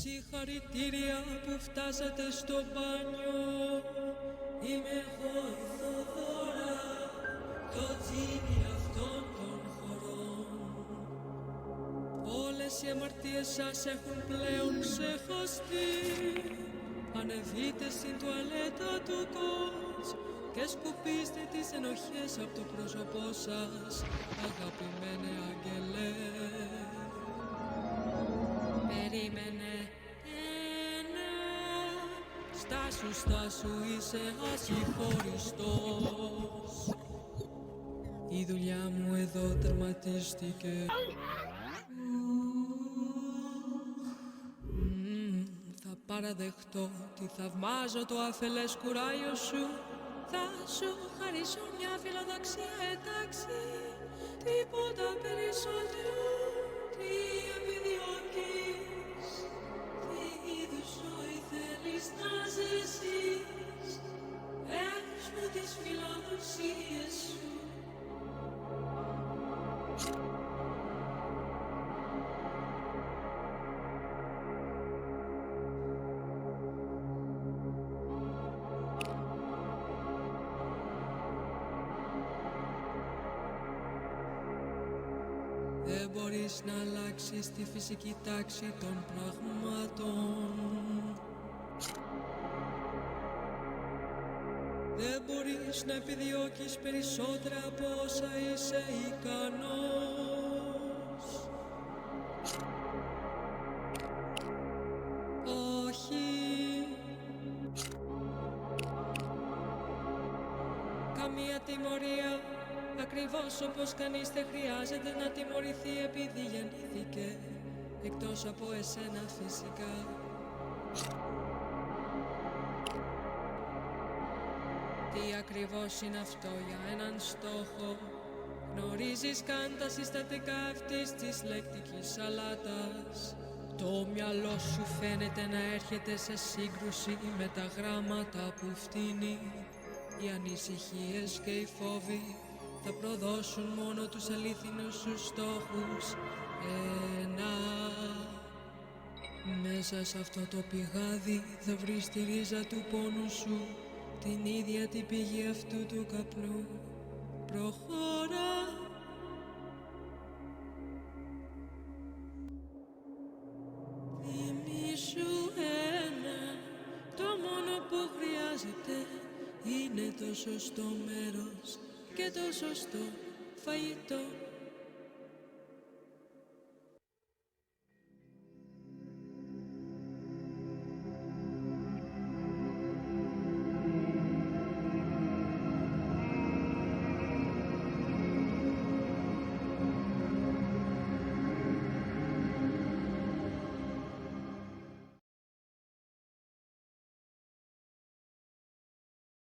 Συγχαρητήρια που φτάσατε στο μπάνιο. Είμαι εγώ η Θοδώρα, το τζίνι αυτών των χωρών. Όλες οι αμαρτίες σας έχουν πλέον ξεχαστεί. Ανεβείτε στην τουαλέτα του κότς και σκουπίστε τις ενοχές από το πρόσωπό σας, αγαπημένε άγγελε. Περίμενε ένα, στάσου, είσαι ασυγχωριστός. Η δουλειά μου εδώ τερματίστηκε. Θα παραδεχτώ ότι θαυμάζω το αφελές κουράγιο σου. Θα σου χαρίσω μια φιλοδοξία, εντάξει, τίποτα περισσότερο. Τι επιδιώκεις, τι είδους ζωή θέλεις να ζήσεις, πες μου τις φιλοδοξίες σου. Δεν μπορείς να αλλάξεις τη φυσική τάξη των πραγμάτων. Δεν μπορείς να επιδιώκεις περισσότερα από όσα είσαι ικανός. Όχι. Καμία τιμωρία, ακριβώς όπως κανείς δεν χρειάζεται να τιμωρηθεί επειδή γεννήθηκε, εκτός από εσένα φυσικά. Τι ακριβώς είναι αυτό για έναν στόχο? Γνωρίζεις καν τα συστατικά αυτής της λεκτικής σαλάτας? Το μυαλό σου φαίνεται να έρχεται σε σύγκρουση με τα γράμματα που φτύνει. Οι ανησυχίες και οι φόβοι θα προδώσουν μόνο τους αλήθινους σου στόχους. Μέσα σε αυτό το πηγάδι θα βρεις τη ρίζα του πόνου σου, την ίδια την πηγή αυτού του καπνού. Προχώρα. Θυμήσου ένα, το μόνο που χρειάζεται είναι το σωστό μέρος και το σωστό φαγητό.